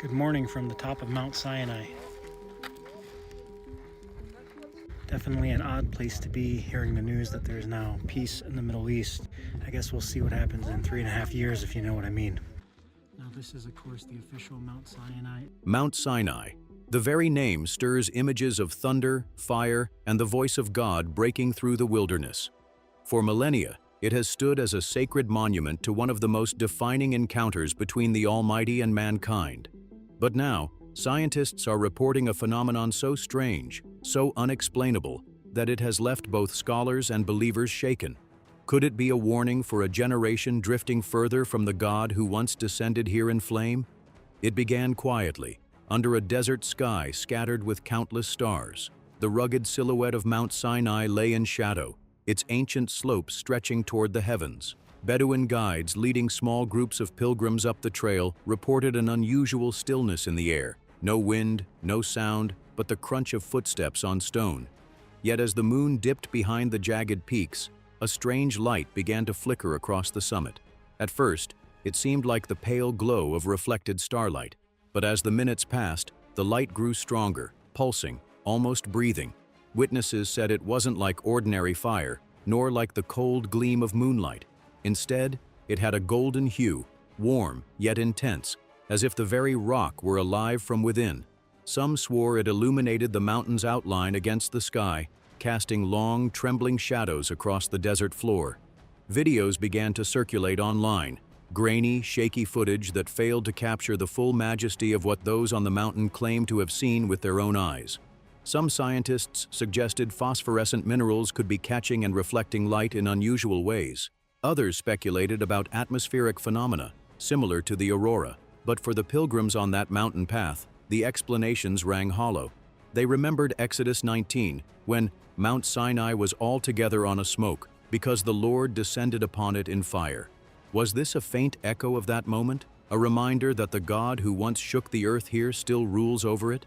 Good morning from the top of Mount Sinai. Definitely an odd place to be, hearing the news that there's now peace in the Middle East. I guess we'll see what happens in 3.5 years, if you know what I mean. Now this is, of course, the official Mount Sinai. Mount Sinai. The very name stirs images of thunder, fire, and the voice of God breaking through the wilderness. For millennia, it has stood as a sacred monument to one of the most defining encounters between the Almighty and mankind. But now, scientists are reporting a phenomenon so strange, so unexplainable, that it has left both scholars and believers shaken. Could it be a warning for a generation drifting further from the God who once descended here in flame? It began quietly, under a desert sky scattered with countless stars. The rugged silhouette of Mount Sinai lay in shadow, its ancient slopes stretching toward the heavens. Bedouin guides leading small groups of pilgrims up the trail reported an unusual stillness in the air. No wind, no sound, but the crunch of footsteps on stone. Yet as the moon dipped behind the jagged peaks, a strange light began to flicker across the summit. At first, it seemed like the pale glow of reflected starlight, but as the minutes passed, the light grew stronger, pulsing, almost breathing. Witnesses said it wasn't like ordinary fire, nor like the cold gleam of moonlight. Instead, it had a golden hue, warm yet intense, as if the very rock were alive from within. Some swore it illuminated the mountain's outline against the sky, casting long, trembling shadows across the desert floor. Videos began to circulate online, grainy, shaky footage that failed to capture the full majesty of what those on the mountain claimed to have seen with their own eyes. Some scientists suggested phosphorescent minerals could be catching and reflecting light in unusual ways. Others speculated about atmospheric phenomena, similar to the aurora. But for the pilgrims on that mountain path, the explanations rang hollow. They remembered Exodus 19, when Mount Sinai was altogether on a smoke, because the Lord descended upon it in fire. Was this a faint echo of that moment? A reminder that the God who once shook the earth here still rules over it?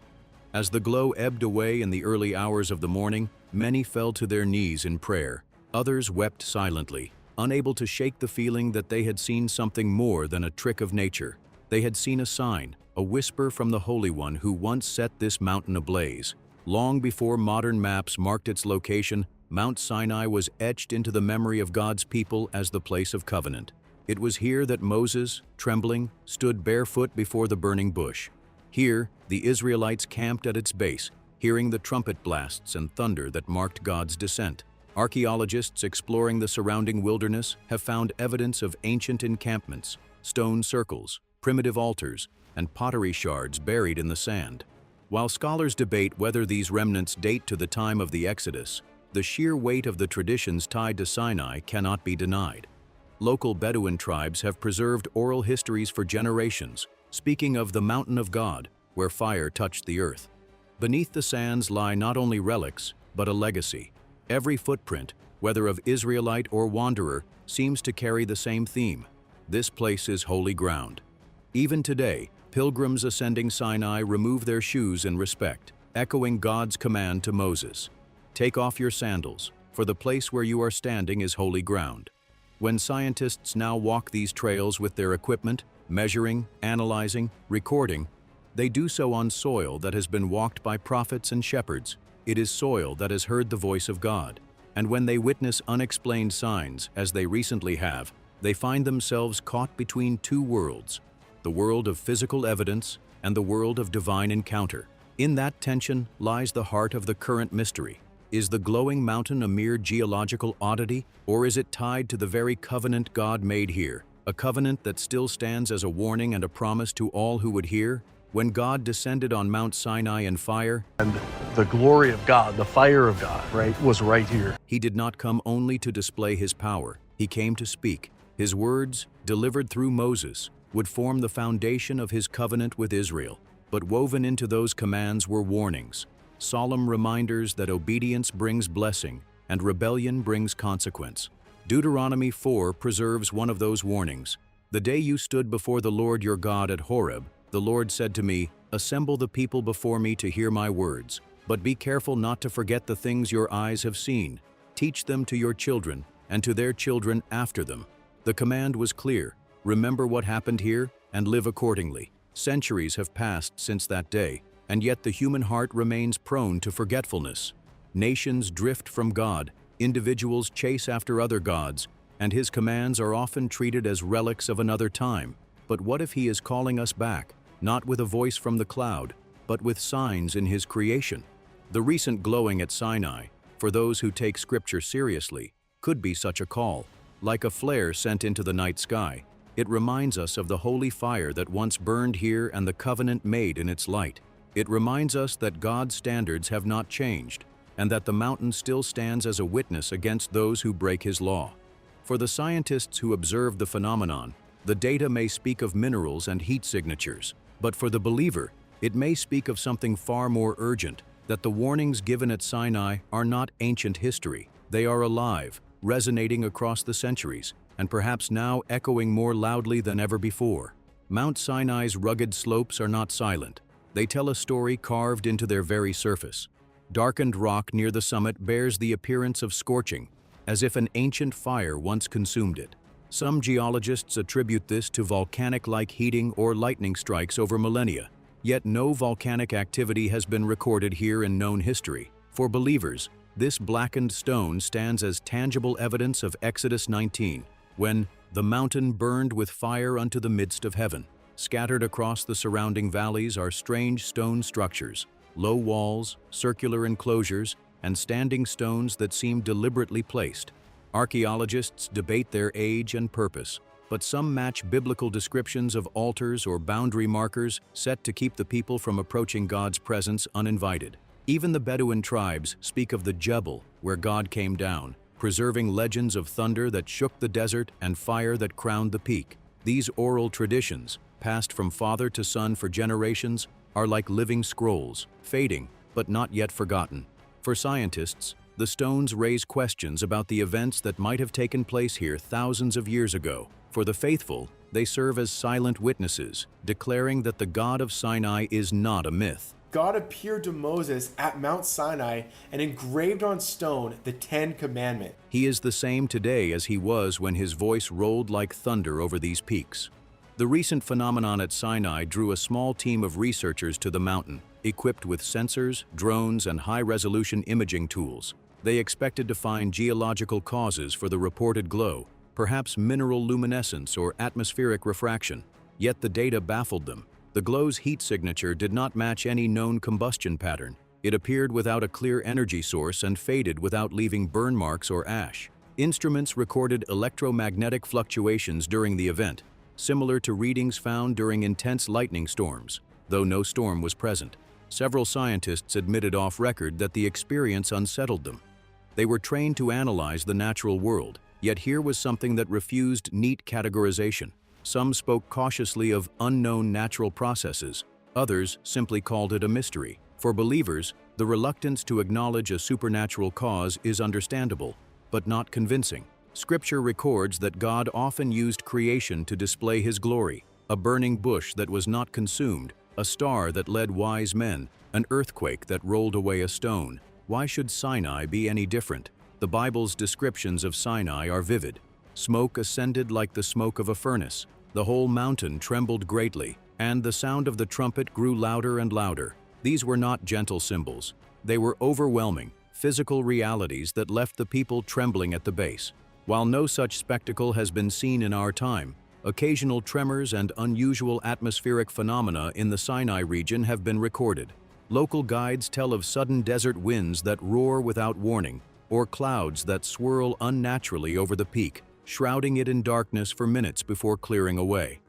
As the glow ebbed away in the early hours of the morning, many fell to their knees in prayer. Others wept silently, unable to shake the feeling that they had seen something more than a trick of nature. They had seen a sign, a whisper from the Holy One who once set this mountain ablaze. Long before modern maps marked its location, Mount Sinai was etched into the memory of God's people as the place of covenant. It was here that Moses, trembling, stood barefoot before the burning bush. Here, the Israelites camped at its base, hearing the trumpet blasts and thunder that marked God's descent. Archaeologists exploring the surrounding wilderness have found evidence of ancient encampments, stone circles, primitive altars, and pottery shards buried in the sand. While scholars debate whether these remnants date to the time of the Exodus, the sheer weight of the traditions tied to Sinai cannot be denied. Local Bedouin tribes have preserved oral histories for generations, speaking of the mountain of God, where fire touched the earth. Beneath the sands lie not only relics, but a legacy. Every footprint, whether of Israelite or wanderer, seems to carry the same theme. This place is holy ground. Even today, pilgrims ascending Sinai remove their shoes in respect, echoing God's command to Moses. Take off your sandals, for the place where you are standing is holy ground. When scientists now walk these trails with their equipment, measuring, analyzing, recording, they do so on soil that has been walked by prophets and shepherds. It is soil that has heard the voice of God. And when they witness unexplained signs, as they recently have, they find themselves caught between two worlds, the world of physical evidence and the world of divine encounter. In that tension lies the heart of the current mystery. Is the glowing mountain a mere geological oddity, or is it tied to the very covenant God made here? A covenant that still stands as a warning and a promise to all who would hear? When God descended on Mount Sinai in fire, and the glory of God, the fire of God, right, was right here. He did not come only to display his power. He came to speak. His words, delivered through Moses, would form the foundation of his covenant with Israel. But woven into those commands were warnings, solemn reminders that obedience brings blessing and rebellion brings consequence. Deuteronomy 4 preserves one of those warnings. The day you stood before the Lord your God at Horeb, the Lord said to me, "Assemble the people before me to hear my words, but be careful not to forget the things your eyes have seen. Teach them to your children and to their children after them." The command was clear: remember what happened here and live accordingly. Centuries have passed since that day, and yet the human heart remains prone to forgetfulness. Nations drift from God, individuals chase after other gods, and His commands are often treated as relics of another time. But what if He is calling us back, not with a voice from the cloud, but with signs in His creation? The recent glowing at Sinai, for those who take Scripture seriously, could be such a call. Like a flare sent into the night sky, it reminds us of the holy fire that once burned here and the covenant made in its light. It reminds us that God's standards have not changed, and that the mountain still stands as a witness against those who break His law. For the scientists who observe the phenomenon, the data may speak of minerals and heat signatures, but for the believer, it may speak of something far more urgent, that the warnings given at Sinai are not ancient history. They are alive, resonating across the centuries, and perhaps now echoing more loudly than ever before. Mount Sinai's rugged slopes are not silent. They tell a story carved into their very surface. Darkened rock near the summit bears the appearance of scorching, as if an ancient fire once consumed it. Some geologists attribute this to volcanic-like heating or lightning strikes over millennia, yet no volcanic activity has been recorded here in known history. For believers, this blackened stone stands as tangible evidence of Exodus 19, when the mountain burned with fire unto the midst of heaven. Scattered across the surrounding valleys are strange stone structures, low walls, circular enclosures, and standing stones that seem deliberately placed. Archaeologists debate their age and purpose, but some match biblical descriptions of altars or boundary markers set to keep the people from approaching God's presence uninvited. Even the Bedouin tribes speak of the Jebel, where God came down, preserving legends of thunder that shook the desert and fire that crowned the peak. These oral traditions, passed from father to son for generations, are like living scrolls, fading but not yet forgotten. For scientists, the stones raise questions about the events that might have taken place here thousands of years ago. For the faithful, they serve as silent witnesses, declaring that the God of Sinai is not a myth. God appeared to Moses at Mount Sinai and engraved on stone the 10 Commandments. He is the same today as He was when His voice rolled like thunder over these peaks. The recent phenomenon at Sinai drew a small team of researchers to the mountain, equipped with sensors, drones, and high-resolution imaging tools. They expected to find geological causes for the reported glow, perhaps mineral luminescence or atmospheric refraction. Yet the data baffled them. The glow's heat signature did not match any known combustion pattern. It appeared without a clear energy source and faded without leaving burn marks or ash. Instruments recorded electromagnetic fluctuations during the event, similar to readings found during intense lightning storms, though no storm was present. Several scientists admitted off-record that the experience unsettled them. They were trained to analyze the natural world, yet here was something that refused neat categorization. Some spoke cautiously of unknown natural processes, others simply called it a mystery. For believers, the reluctance to acknowledge a supernatural cause is understandable, but not convincing. Scripture records that God often used creation to display His glory: a burning bush that was not consumed, a star that led wise men, an earthquake that rolled away a stone. Why should Sinai be any different? The Bible's descriptions of Sinai are vivid. Smoke ascended like the smoke of a furnace. The whole mountain trembled greatly, and the sound of the trumpet grew louder and louder. These were not gentle symbols. They were overwhelming, physical realities that left the people trembling at the base. While no such spectacle has been seen in our time, occasional tremors and unusual atmospheric phenomena in the Sinai region have been recorded. Local guides tell of sudden desert winds that roar without warning, or clouds that swirl unnaturally over the peak, shrouding it in darkness for minutes before clearing away.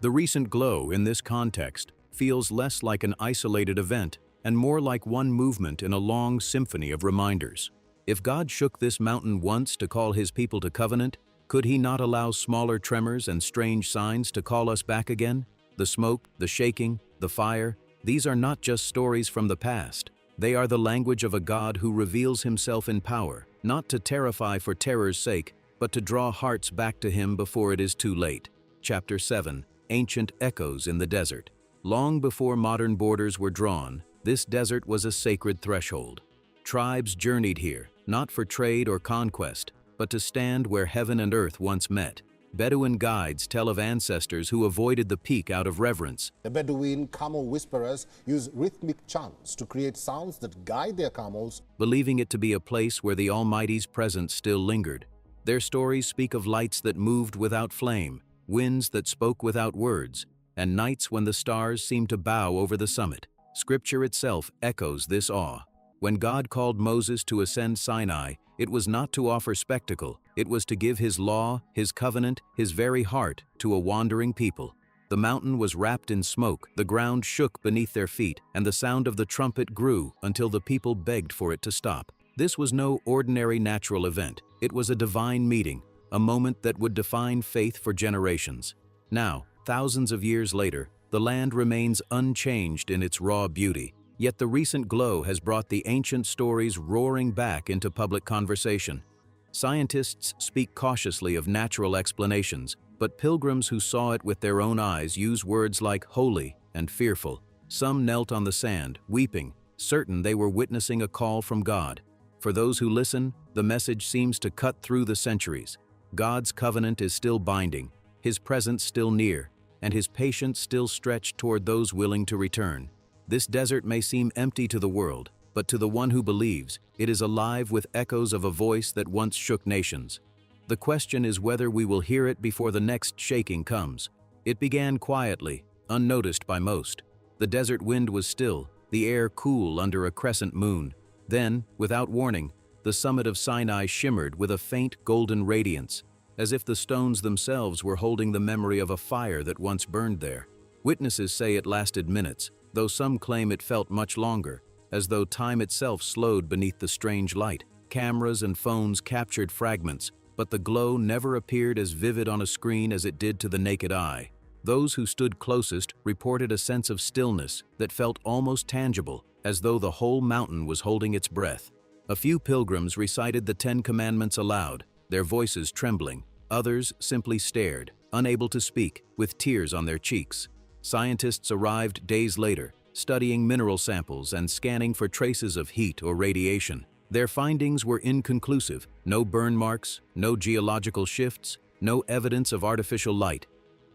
The recent glow in this context feels less like an isolated event and more like one movement in a long symphony of reminders. If God shook this mountain once to call His people to covenant, could He not allow smaller tremors and strange signs to call us back again? The smoke, the shaking, the fire, these are not just stories from the past. They are the language of a God who reveals Himself in power, not to terrify for terror's sake, but to draw hearts back to Him before it is too late. Chapter 7. Ancient Echoes in the Desert. Long before modern borders were drawn, this desert was a sacred threshold. Tribes journeyed here, not for trade or conquest, but to stand where heaven and earth once met. Bedouin guides tell of ancestors who avoided the peak out of reverence. The Bedouin camel whisperers use rhythmic chants to create sounds that guide their camels, believing it to be a place where the Almighty's presence still lingered. Their stories speak of lights that moved without flame, winds that spoke without words, and nights when the stars seemed to bow over the summit. Scripture itself echoes this awe. When God called Moses to ascend Sinai, it was not to offer spectacle, it was to give his law, his covenant, his very heart to a wandering people. The mountain was wrapped in smoke, the ground shook beneath their feet, and the sound of the trumpet grew until the people begged for it to stop. This was no ordinary natural event. It was a divine meeting, a moment that would define faith for generations. Now, thousands of years later, the land remains unchanged in its raw beauty. Yet the recent glow has brought the ancient stories roaring back into public conversation. Scientists speak cautiously of natural explanations, but pilgrims who saw it with their own eyes use words like holy and fearful. Some knelt on the sand, weeping, certain they were witnessing a call from God. For those who listen, the message seems to cut through the centuries. God's covenant is still binding, his presence still near, and his patience still stretched toward those willing to return. This desert may seem empty to the world, but to the one who believes, it is alive with echoes of a voice that once shook nations. The question is whether we will hear it before the next shaking comes. It began quietly, unnoticed by most. The desert wind was still, the air cool under a crescent moon. Then, without warning, the summit of Sinai shimmered with a faint golden radiance, as if the stones themselves were holding the memory of a fire that once burned there. Witnesses say it lasted minutes, though some claim it felt much longer, as though time itself slowed beneath the strange light. Cameras and phones captured fragments, but the glow never appeared as vivid on a screen as it did to the naked eye. Those who stood closest reported a sense of stillness that felt almost tangible, as though the whole mountain was holding its breath. A few pilgrims recited the 10 Commandments aloud, their voices trembling. Others simply stared, unable to speak, with tears on their cheeks. Scientists arrived days later, studying mineral samples and scanning for traces of heat or radiation. Their findings were inconclusive: no burn marks, no geological shifts, no evidence of artificial light.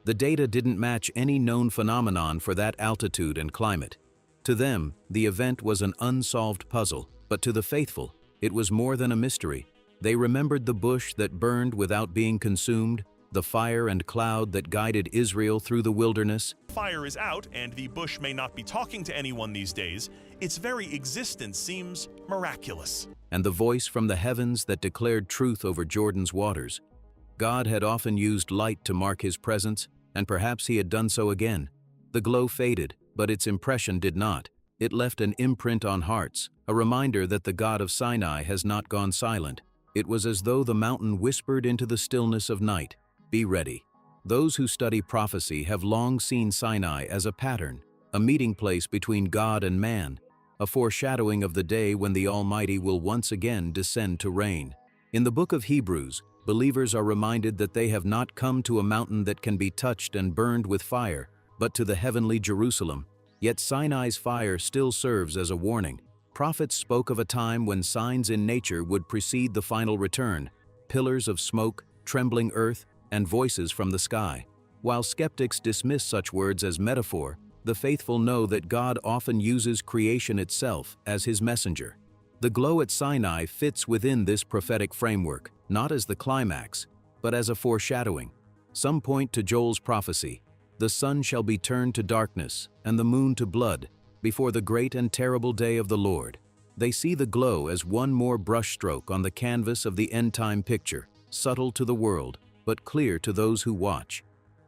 The data didn't match any known phenomenon for that altitude and climate. To them, the event was an unsolved puzzle, but to the faithful, it was more than a mystery. They remembered the bush that burned without being consumed, the fire and cloud that guided Israel through the wilderness. Fire is out, and the bush may not be talking to anyone these days. Its very existence seems miraculous. And the voice from the heavens that declared truth over Jordan's waters. God had often used light to mark his presence, and perhaps he had done so again. The glow faded, but its impression did not. It left an imprint on hearts, a reminder that the God of Sinai has not gone silent. It was as though the mountain whispered into the stillness of night, "Be ready." Those who study prophecy have long seen Sinai as a pattern, a meeting place between God and man, a foreshadowing of the day when the Almighty will once again descend to reign. In the book of Hebrews, believers are reminded that they have not come to a mountain that can be touched and burned with fire, but to the heavenly Jerusalem. Yet Sinai's fire still serves as a warning. Prophets spoke of a time when signs in nature would precede the final return: pillars of smoke, trembling earth, and voices from the sky. While skeptics dismiss such words as metaphor, the faithful know that God often uses creation itself as his messenger. The glow at Sinai fits within this prophetic framework, not as the climax, but as a foreshadowing. Some point to Joel's prophecy: "The sun shall be turned to darkness, and the moon to blood, before the great and terrible day of the Lord." They see the glow as one more brushstroke on the canvas of the end-time picture, subtle to the world, but clear to those who watch.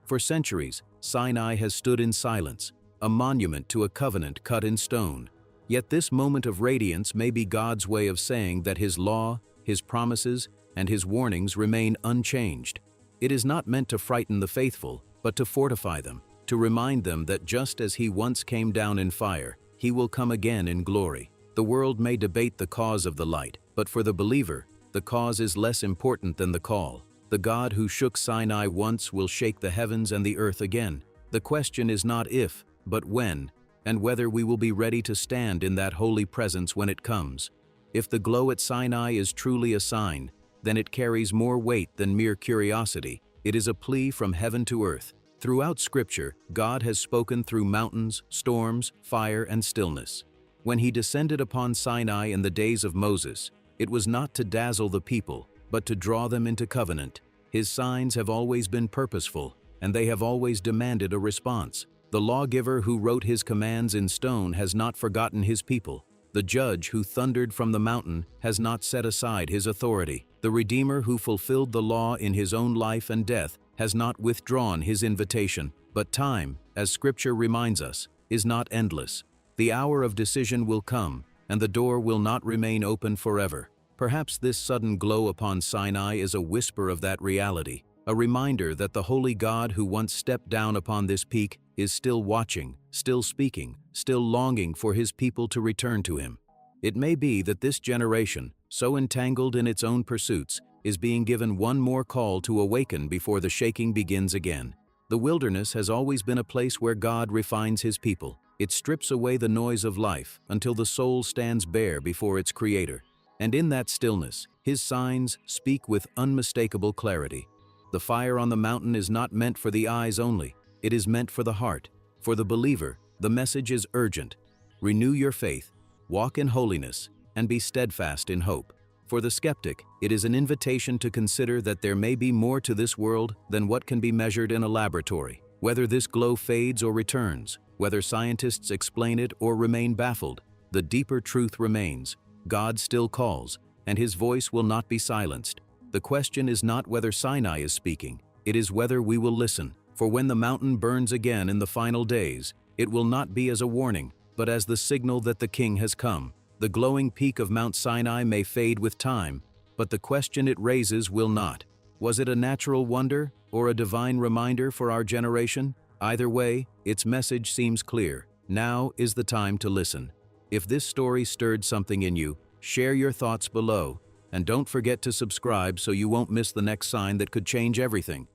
For centuries, Sinai has stood in silence, a monument to a covenant cut in stone. Yet this moment of radiance may be God's way of saying that his law, his promises, and his warnings remain unchanged. It is not meant to frighten the faithful, but to fortify them, to remind them that just as he once came down in fire, he will come again in glory. The world may debate the cause of the light, but for the believer, the cause is less important than the call. The God who shook Sinai once will shake the heavens and the earth again. The question is not if, but when, and whether we will be ready to stand in that holy presence when it comes. If the glow at Sinai is truly a sign, then it carries more weight than mere curiosity. It is a plea from heaven to earth. Throughout Scripture, God has spoken through mountains, storms, fire, and stillness. When he descended upon Sinai in the days of Moses, it was not to dazzle the people, but to draw them into covenant. His signs have always been purposeful, and they have always demanded a response. The lawgiver who wrote his commands in stone has not forgotten his people. The judge who thundered from the mountain has not set aside his authority. The Redeemer who fulfilled the law in his own life and death has not withdrawn his invitation. But time, as Scripture reminds us, is not endless. The hour of decision will come, and the door will not remain open forever. Perhaps this sudden glow upon Sinai is a whisper of that reality, a reminder that the holy God who once stepped down upon this peak is still watching, still speaking, still longing for his people to return to him. It may be that this generation, so entangled in its own pursuits, is being given one more call to awaken before the shaking begins again. The wilderness has always been a place where God refines his people. It strips away the noise of life until the soul stands bare before its Creator. And in that stillness, his signs speak with unmistakable clarity. The fire on the mountain is not meant for the eyes only. It is meant for the heart. For the believer, the message is urgent. Renew your faith, walk in holiness, and be steadfast in hope. For the skeptic, it is an invitation to consider that there may be more to this world than what can be measured in a laboratory. Whether this glow fades or returns, whether scientists explain it or remain baffled, the deeper truth remains. God still calls, and his voice will not be silenced. The question is not whether Sinai is speaking, it is whether we will listen. For when the mountain burns again in the final days, it will not be as a warning, but as the signal that the King has come. The glowing peak of Mount Sinai may fade with time, but the question it raises will not. Was it a natural wonder or a divine reminder for our generation? Either way, its message seems clear. Now is the time to listen. If this story stirred something in you, share your thoughts below, and don't forget to subscribe so you won't miss the next sign that could change everything.